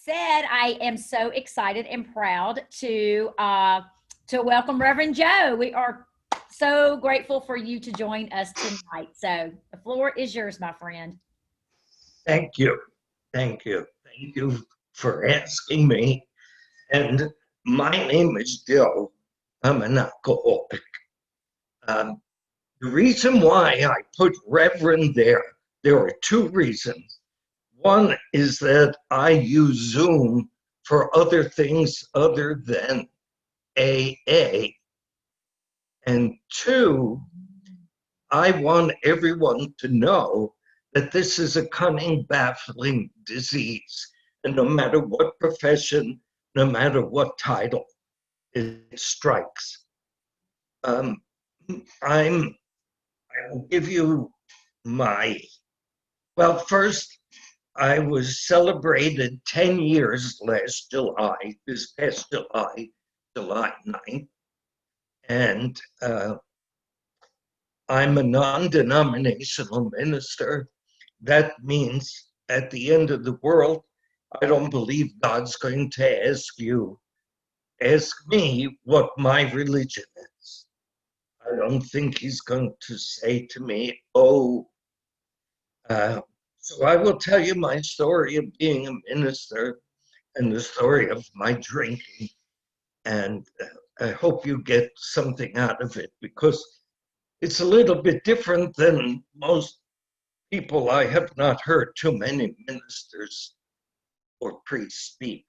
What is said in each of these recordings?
said, I am so excited and proud to welcome Reverend Joe. We are so grateful for you to join us tonight. So the floor is yours, my friend. Thank you. Thank you. Thank you for asking me. And my name is Joe. I'm an alcoholic. Um, the reason why I put Reverend there are two reasons. One is that I use Zoom for other things other than AA. And two, I want everyone to know that this is a cunning, baffling disease. And no matter what profession, no matter what title, it strikes. Um, I will give you first, I was celebrated 10 years this past July 9th. And I'm a non-denominational minister. That means at the end of the world, I don't believe God's going to ask me what my religion is. I don't think he's going to say to me, so I will tell you my story of being a minister and the story of my drinking. And I hope you get something out of it because it's a little bit different than most people. I have not heard too many ministers or priests speak.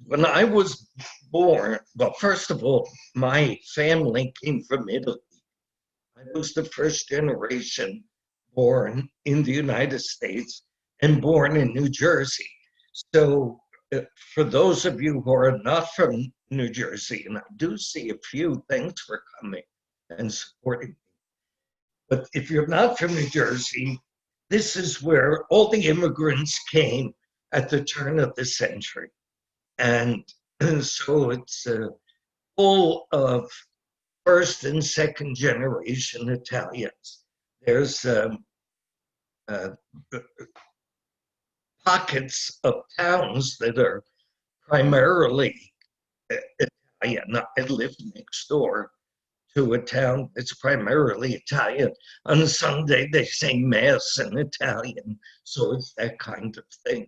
When I was born, well, first of all, my family came from Italy. I was the first generation born in the United States and born in New Jersey. So for those of you who are not from New Jersey, and I do see a few, thanks for coming and supporting me. But if you're not from New Jersey, this is where all the immigrants came at the turn of the century. And so it's full of first and second generation Italians. There's pockets of towns that are primarily Italian. I live next door to a town that's primarily Italian. On Sunday, they say Mass in Italian, so it's that kind of thing.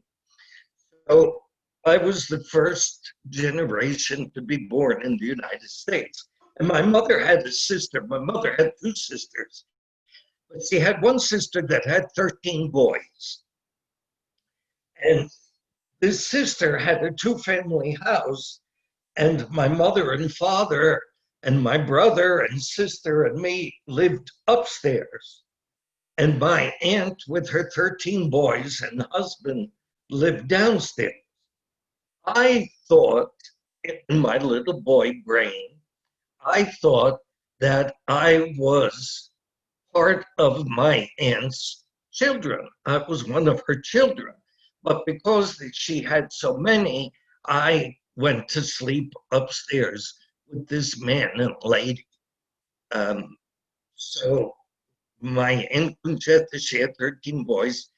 So I was the first generation to be born in the United States. And my mother had a sister. My mother had two sisters. But she had one sister that had 13 boys. And this sister had a two-family house. And my mother and father and my brother and sister and me lived upstairs. And my aunt with her 13 boys and husband lived downstairs. I thought, in my little boy brain, I thought that I was part of my aunt's children. I was one of her children. But because she had so many, I went to sleep upstairs with this man and lady. So my aunt Conchetta, she had 13 boys.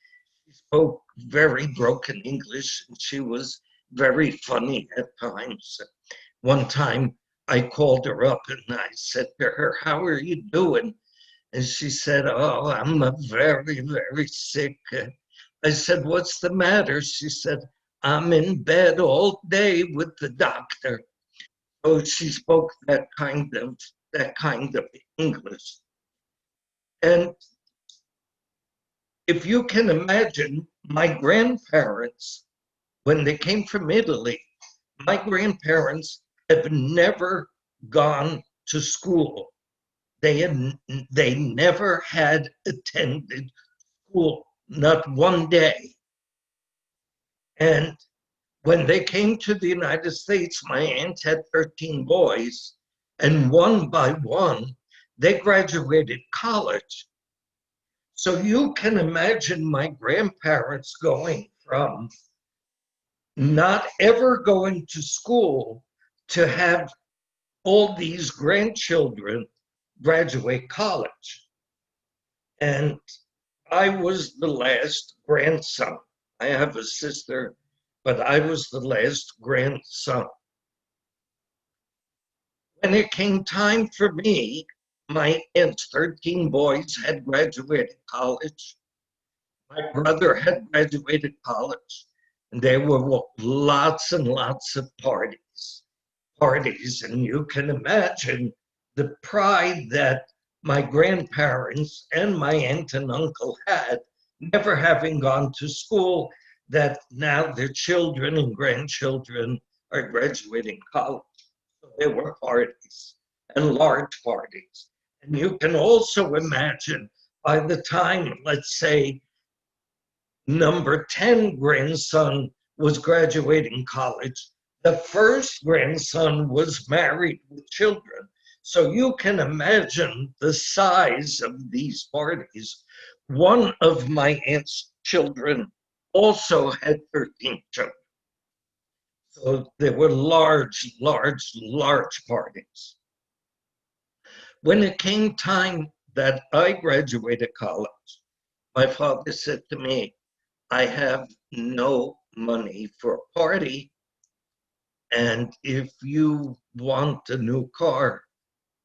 She spoke very broken English, and she was very funny at times. One time I called her up and I said to her, "How are you doing?" And she said, "Oh, I'm very, very sick." I said, "What's the matter?" She said, "I'm in bed all day with the doctor." So she spoke that kind of English. And if you can imagine, my grandparents, when they came from Italy, my grandparents have never gone to school. They never had attended school, not one day. And when they came to the United States, my aunt had 13 boys, and one by one, they graduated college. So you can imagine my grandparents going from not ever going to school to have all these grandchildren graduate college. And I was the last grandson. I have a sister, but I was the last grandson. When it came time for me, my aunt's 13 boys had graduated college. My brother had graduated college, and there were lots and lots of parties, and you can imagine the pride that my grandparents and my aunt and uncle had, never having gone to school, that now their children and grandchildren are graduating college. So there were parties and large parties. And you can also imagine by the time, let's say, number 10 grandson was graduating college, the first grandson was married with children. So you can imagine the size of these parties. One of my aunt's children also had 13 children. So there were large, large, large parties. When it came time that I graduated college, my father said to me, I have no money for a party. And if you want a new car,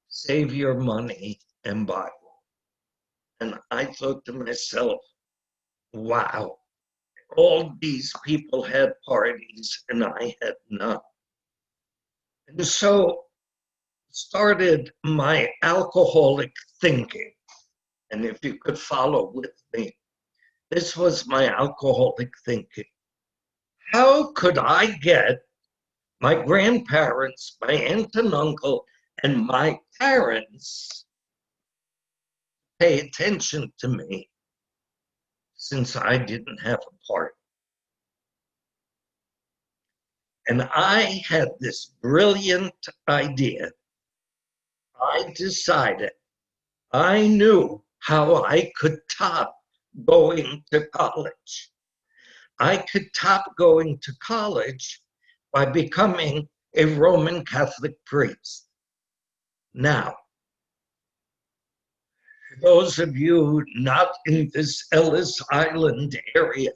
save your money and buy one. And I thought to myself, wow, all these people had parties and I had none. And so started my alcoholic thinking. And if you could follow with me, this was my alcoholic thinking. How could I get my grandparents, my aunt and uncle, and my parents pay attention to me since I didn't have a party? And I had this brilliant idea. I decided I knew how I could top going to college. I could top going to college by becoming a Roman Catholic priest. Now, for those of you not in this Ellis Island area,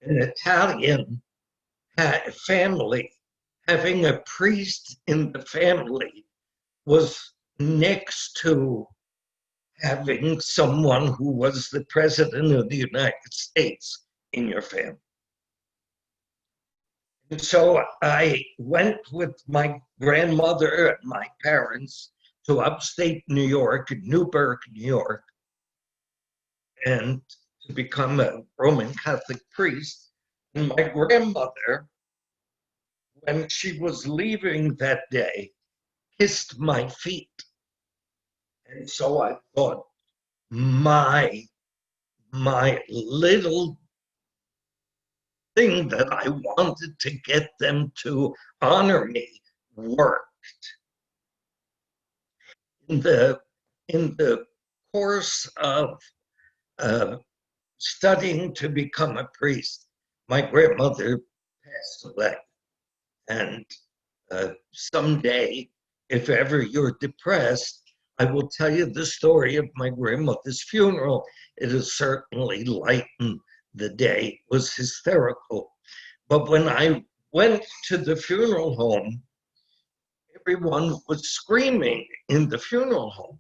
an Italian family, having a priest in the family was next to having someone who was the president of the United States in your family. And so I went with my grandmother and my parents to upstate New York, Newburgh, New York, and to become a Roman Catholic priest. And my grandmother, when she was leaving that day, kissed my feet. And so I thought, my little thing that I wanted to get them to honor me worked. In the course of studying to become a priest, my grandmother passed away. And someday, if ever you're depressed, I will tell you the story of my grandmother's funeral. It has certainly lightened the day. It was hysterical. But when I went to the funeral home, everyone was screaming in the funeral home.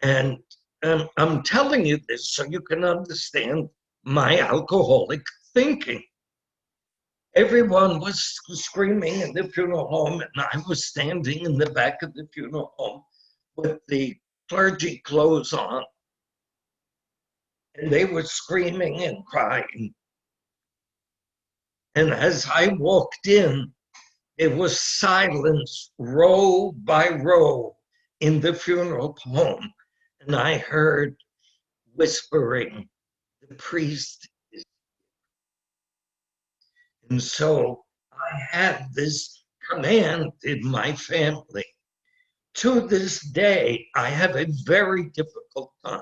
And I'm telling you this so you can understand my alcoholic thinking. Everyone was screaming in the funeral home, and I was standing in the back of the funeral home with the clergy clothes on. And they were screaming and crying. And as I walked in, it was silence row by row in the funeral home. And I heard whispering, the priest is. And so I had this command in my family. To this day, I have a very difficult time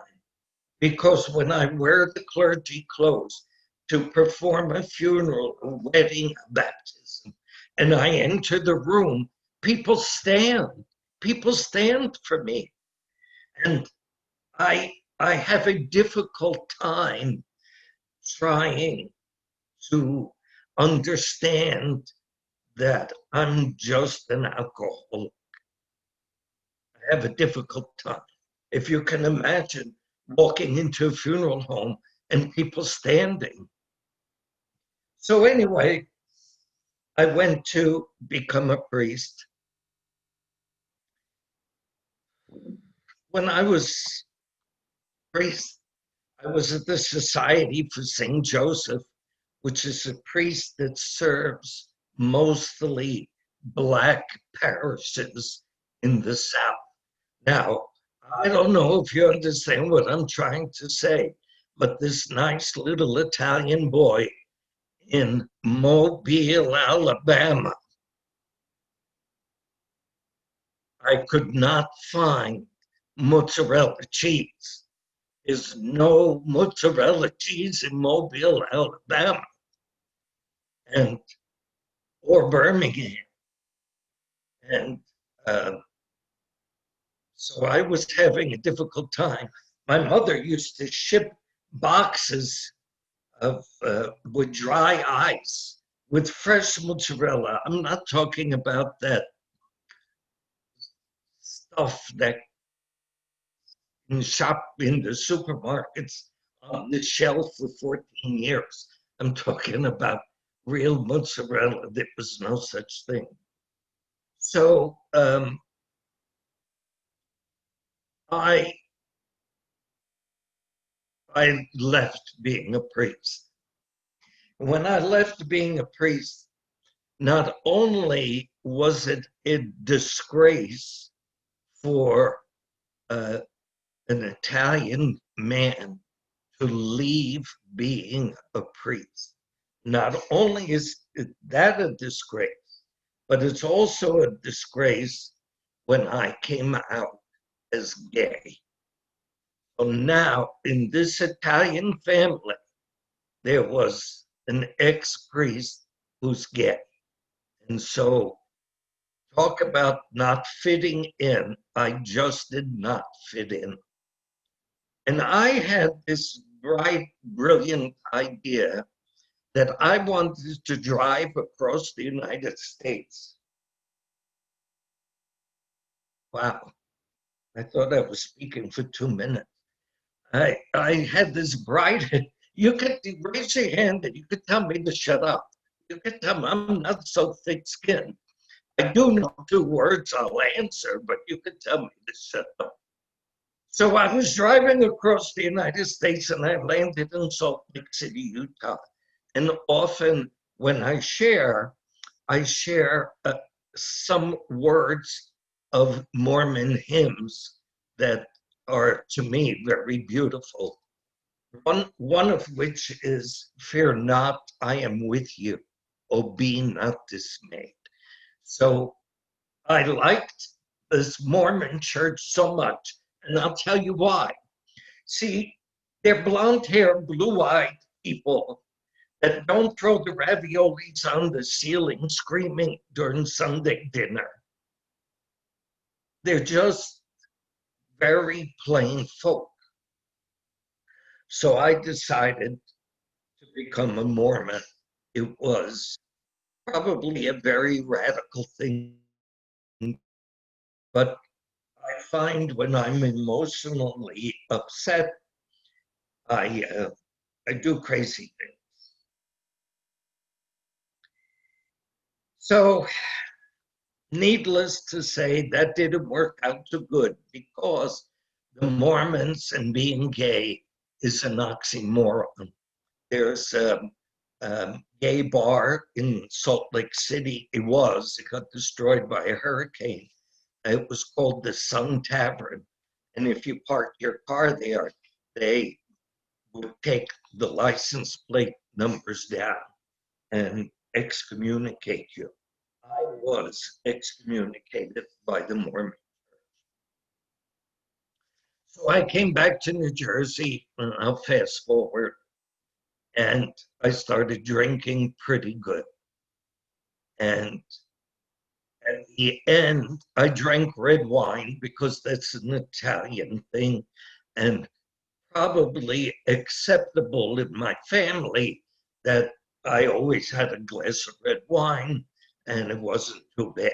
because when I wear the clergy clothes to perform a funeral, a wedding, a baptism, and I enter the room, people stand. People stand for me. And I have a difficult time trying to understand that I'm just an alcoholic. I have a difficult time. If you can imagine walking into a funeral home and people standing. So anyway, I went to become a priest. When I was priest, I was at the Society for St. Joseph, which is a priest that serves mostly Black parishes in the South. Now, I don't know if you understand what I'm trying to say, but this nice little Italian boy in Mobile, Alabama, I could not find mozzarella cheese. There's no mozzarella cheese in Mobile, Alabama, and or Birmingham. And uh, so I was having a difficult time. My mother used to ship boxes of with dry ice with fresh mozzarella. I'm not talking about that stuff that in shop in the supermarkets on the shelf for 14 years. I'm talking about real mozzarella. There was no such thing. So I left being a priest. When I left being a priest, not only was it a disgrace for uh, an Italian man to leave being a priest, not only is that a disgrace, but it's also a disgrace when I came out as gay. So now, in this Italian family, there was an ex-priest who's gay. And so, talk about not fitting in. I just did not fit in. And I had this bright, brilliant idea that I wanted to drive across the United States. Wow, I thought I was speaking for 2 minutes. I had this bright, you could raise your hand and you could tell me to shut up. You could tell me I'm not so thick-skinned. I do know 2 words I'll answer, but you could tell me to shut up. So I was driving across the United States and I landed in Salt Lake City, Utah. And often when I share some words of Mormon hymns that are to me very beautiful. One of which is, "Fear not, I am with you. Oh, be not dismayed." So I liked this Mormon church so much, and I'll tell you why. See, they're blonde-haired, blue-eyed people that don't throw the raviolis on the ceiling screaming during Sunday dinner. They're just very plain folk. So I decided to become a Mormon. It was probably a very radical thing, but I find when I'm emotionally upset, I do crazy things. So, needless to say, that didn't work out too good because the Mormons and being gay is an oxymoron. There's a gay bar in Salt Lake City. It got destroyed by a hurricane. It was called the Sun Tavern. And if you park your car there, they would take the license plate numbers down and excommunicate you. I was excommunicated by the Mormon. So I came back to New Jersey, and I'll fast forward, and I started drinking pretty good. And at the end, I drank red wine because that's an Italian thing and probably acceptable in my family that I always had a glass of red wine, and it wasn't too bad.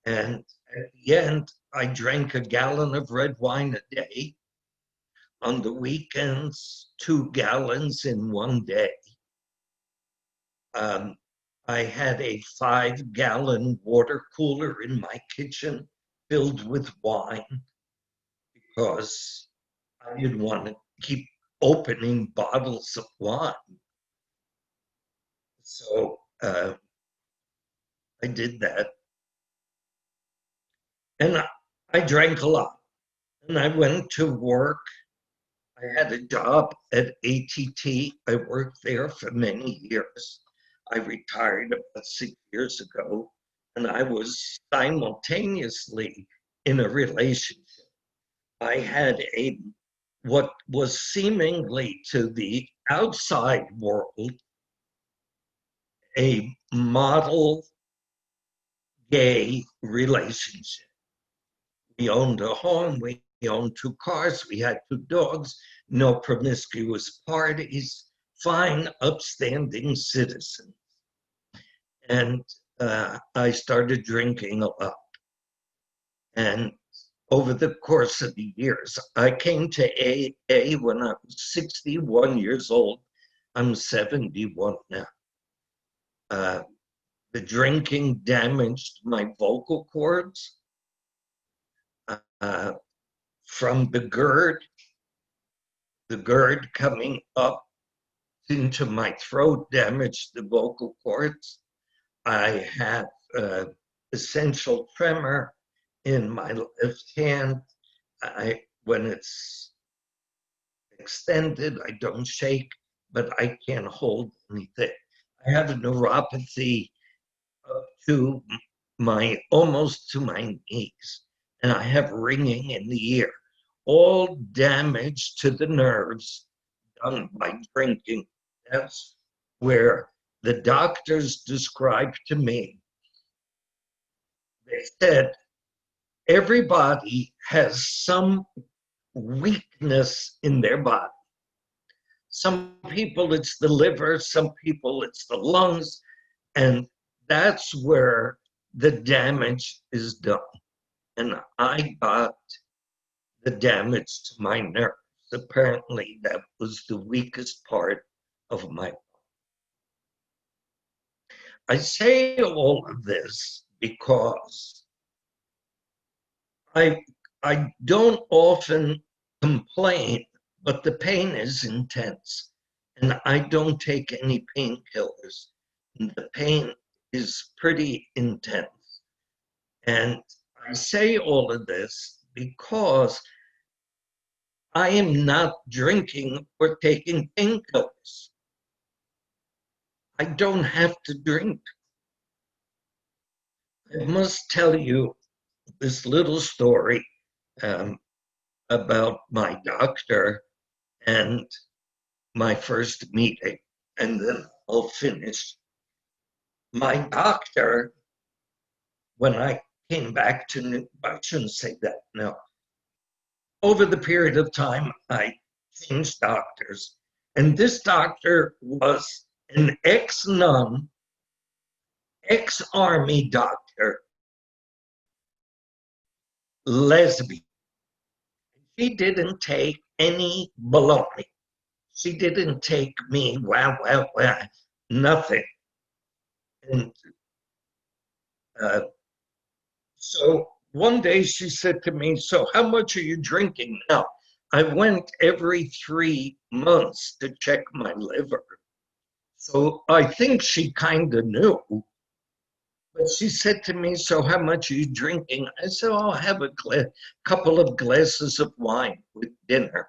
And at the end, I drank a gallon of red wine a day. On the weekends, 2 gallons in one day. Um, I had a 5 gallon water cooler in my kitchen filled with wine because I didn't want to keep opening bottles of wine. So I did that. And I drank a lot. And I went to work. I had a job at ATT. I worked there for many years. I retired about 6 years ago, and I was simultaneously in a relationship. I had what was seemingly to the outside world a model gay relationship. We owned a home, we owned 2 cars, we had 2 dogs, no promiscuous parties, fine, upstanding citizens. And I started drinking a lot. And over the course of the years, I came to AA when I was 61 years old. I'm 71 now. The drinking damaged my vocal cords. From the GERD coming up into my throat damaged the vocal cords. I have essential tremor in my left hand. When it's extended, I don't shake, but I can't hold anything. I have a neuropathy up to almost to my knees, and I have ringing in the ear, all damage to the nerves done by drinking. That's where the doctors described to me. They said everybody has some weakness in their body. Some people it's the liver, some people it's the lungs, and that's where the damage is done. And I got the damage to my nerves. Apparently, that was the weakest part of my body. I say all of this because I don't often complain, but the pain is intense, and I don't take any painkillers. The pain is pretty intense. And I say all of this because I am not drinking or taking painkillers. I don't have to drink. I must tell you this little story about my doctor and my first meeting, and then I'll finish. My doctor, when I came back to, I shouldn't say that, no. Over the period of time, I changed doctors, and this doctor was an ex-nun, ex-army doctor, lesbian. She didn't take any baloney. She didn't take me, wow, nothing. And so one day she said to me, so how much are you drinking now? I went every 3 months to check my liver. So I think she kind of knew. But she said to me, so how much are you drinking? I said, I'll have a couple of glasses of wine with dinner.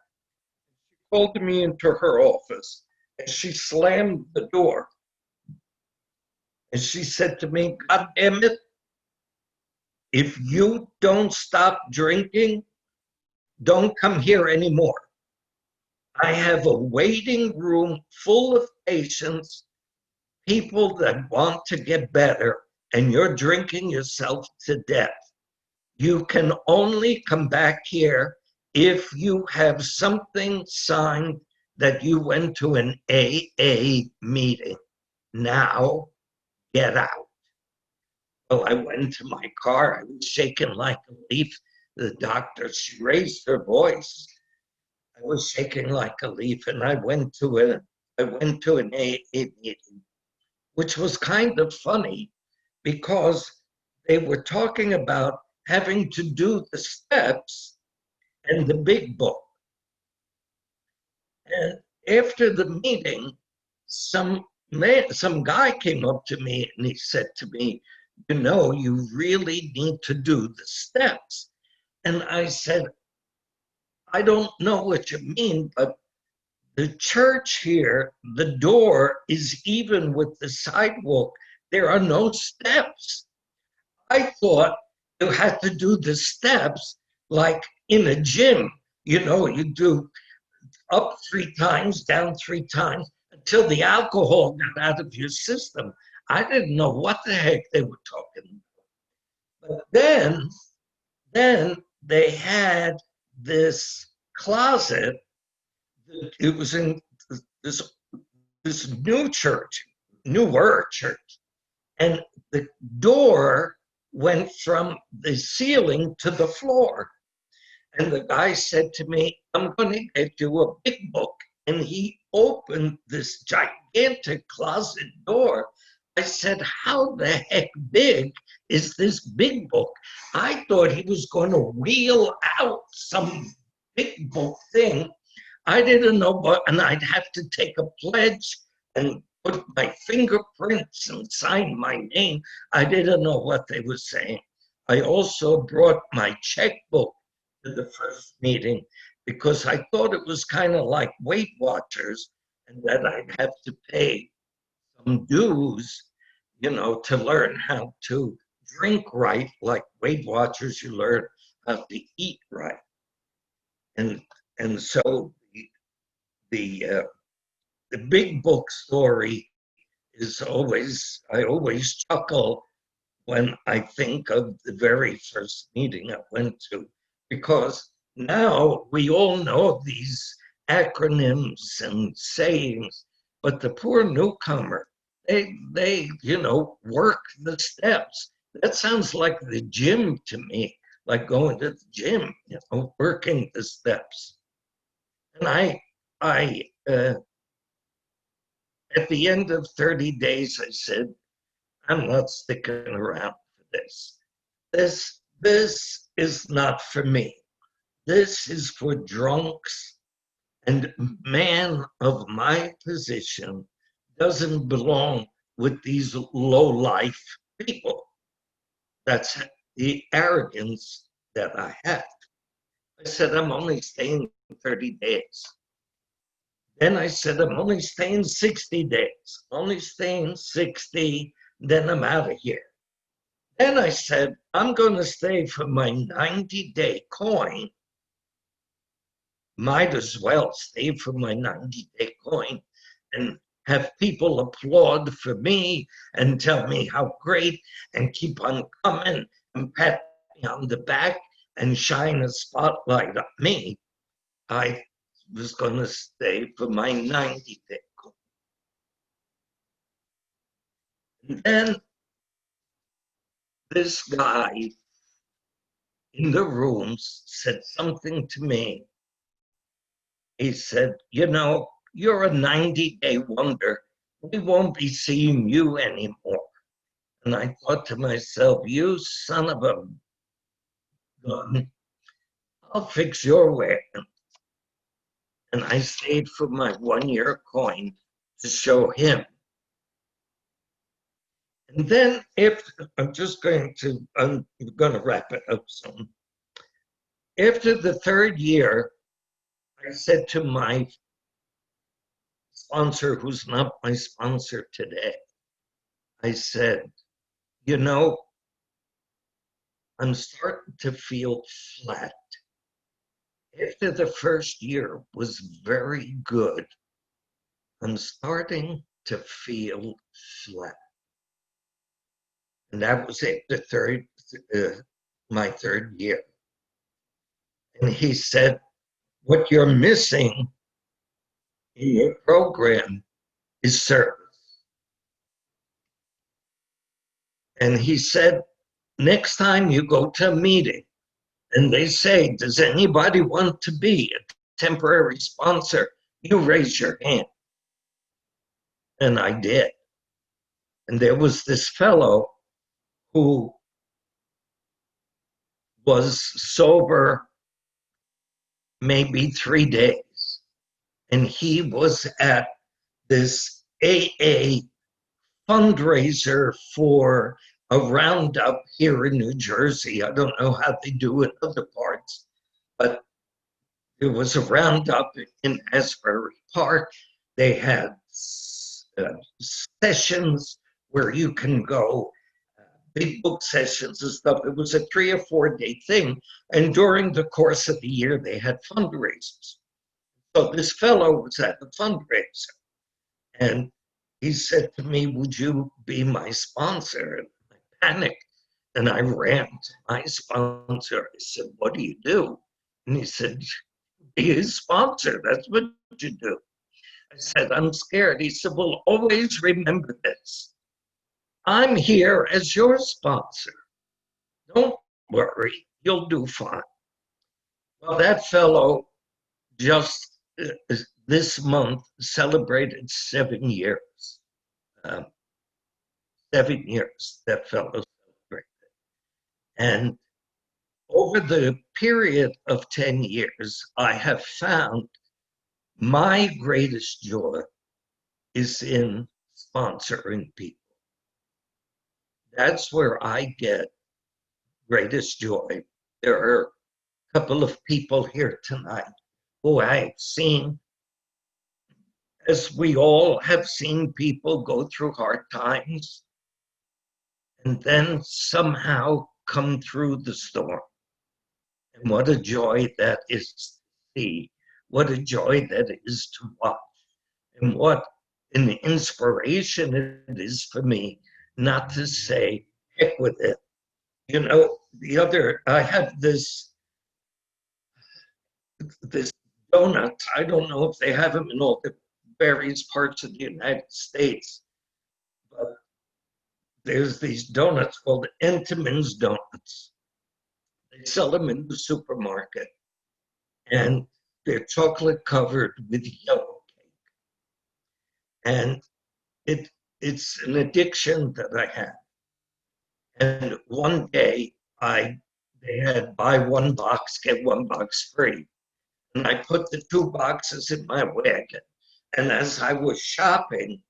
She called me into her office and she slammed the door. And she said to me, God damn it, if you don't stop drinking, don't come here anymore. I have a waiting room full of patients, people that want to get better, and you're drinking yourself to death. You can only come back here if you have something signed that you went to an AA meeting. now get out. Well, I went to my car. I was shaking like a leaf. The doctor, she raised her voice. I was shaking like a leaf, and I went to an AA meeting, which was kind of funny because they were talking about having to do the steps and the big book. And after the meeting, some guy came up to me and he said to me, you really need to do the steps. And I said, I don't know what you mean, but the church here, the door is even with the sidewalk. There are no steps. I thought you had to do the steps like in a gym. You do up 3 times, down 3 times until the alcohol got out of your system. I didn't know what the heck they were talking about. But then they had this closet. It was in this newer church, and the door went from the ceiling to the floor. And the guy said to me, I'm going to get you a big book. And he opened this gigantic closet door. I said, how the heck big is this big book? I thought he was going to wheel out some big book thing. I didn't know, and I'd have to take a pledge and put my fingerprints and sign my name. I didn't know what they were saying. I also brought my checkbook to the first meeting because I thought it was kind of like Weight Watchers and that I'd have to pay some dues, to learn how to drink right. Like Weight Watchers, you learn how to eat right. And so the big book story is I always chuckle when I think of the very first meeting I went to, because now we all know these acronyms and sayings, but the poor newcomer, they work the steps. That sounds like the gym to me, like going to the gym, working the steps. And I at the end of 30 days, I said, I'm not sticking around for this. This is not for me. This is for drunks, and man of my position doesn't belong with these low-life people. That's the arrogance that I have. I said, I'm only staying 30 days. Then I said, I'm only staying 60 days, only staying 60, then I'm out of here. Then I said, I'm going to stay for my 90-day coin. Might as well stay for my 90-day coin and have people applaud for me and tell me how great and keep on coming and pat me on the back and shine a spotlight on me. I was going to stay for my 90-day coin. And then this guy in the rooms said something to me. He said, you're a 90-day wonder. We won't be seeing you anymore. And I thought to myself, you son of a gun, I'll fix your wagon. And I stayed for my 1-year coin to show him. And then I'm going to wrap it up soon. After the 3rd year, I said to my sponsor, who's not my sponsor today, I said, I'm starting to feel flat. After the 1st year was very good, I'm starting to feel flat. And that was it, my 3rd year. And he said, what you're missing in your program is service. And he said, next time you go to a meeting and they say, does anybody want to be a temporary sponsor? You raise your hand. And I did. And there was this fellow who was sober maybe 3 days. And he was at this AA fundraiser for a roundup here in New Jersey. I don't know how they do in other parts, but there was a roundup in Asbury Park. They had sessions where you can go, big book sessions and stuff. It was a 3 or 4 day thing. And during the course of the year, they had fundraisers. So this fellow was at the fundraiser. And he said to me, would you be my sponsor? And I panicked and I ran to my sponsor. I said, what do you do? And he said, be his sponsor. That's what you do. I said, I'm scared. He said, well, always remember this. I'm here as your sponsor. Don't worry, you'll do fine. Well, that fellow just this month celebrated 7 years. 7 years that fellow celebrated. And over the period of 10 years, I have found my greatest joy is in sponsoring people. That's where I get greatest joy. There are a couple of people here tonight who I've seen, as we all have seen people go through hard times and then somehow come through the storm. And what a joy that is to see. What a joy that is to watch. And what an inspiration it is for me not to say, heck with it. You know, I have this donut. I don't know if they have them in all the various parts of the United States, but there's these donuts called Entenmann's Donuts. They sell them in the supermarket, and they're chocolate covered with yellow cake. And it's an addiction that I had. And one day they had buy one box, get one box free. And I put the 2 boxes in my wagon. And as I was shopping,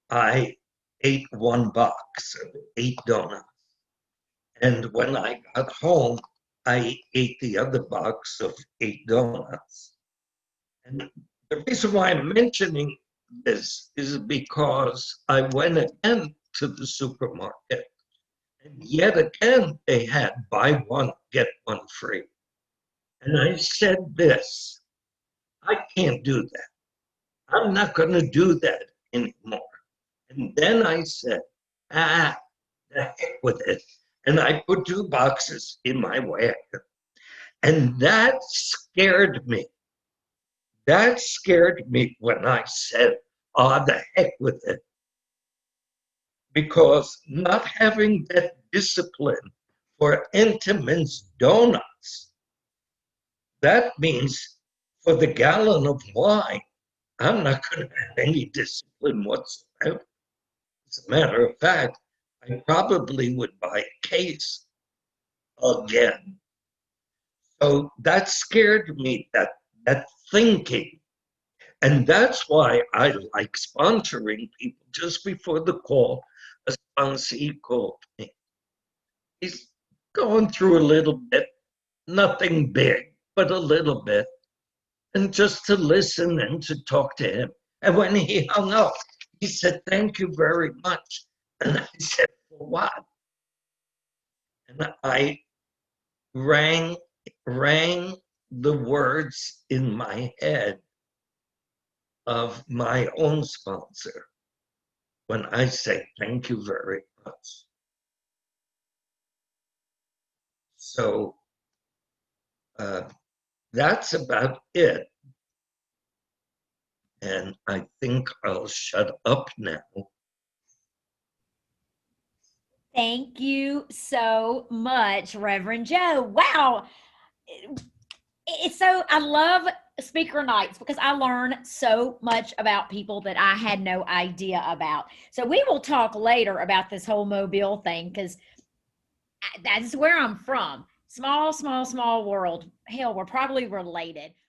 I ate 1 box of 8 donuts. And when I got home, I ate the other box of 8 donuts. And the reason why I'm mentioning this is because I went again to the supermarket, and yet again they had buy one, get one free. And I said this, I can't do that. I'm not going to do that anymore. And then I said, the heck with it. And I put 2 boxes in my wagon. And that scared me. That scared me when I said, the heck with it. Because not having that discipline for Entenmann's Donuts, that means for the gallon of wine, I'm not going to have any discipline whatsoever. As a matter of fact, I probably would buy a case again. So that scared me, that thinking. And that's why I like sponsoring people. Just before the call, a sponsee called me. He's going through a little bit, nothing big, but a little bit. And just to listen and to talk to him. And when he hung up, he said, thank you very much. And I said, for what? And I rang the words in my head of my own sponsor when I say thank you very much. So that's about it. And I think I'll shut up now. Thank you so much, Reverend Joe. Wow. It's so, I love speaker nights because I learn so much about people that I had no idea about. So we will talk later about this whole Mobile thing because that's where I'm from. Small, small, small world. Hell, we're probably related.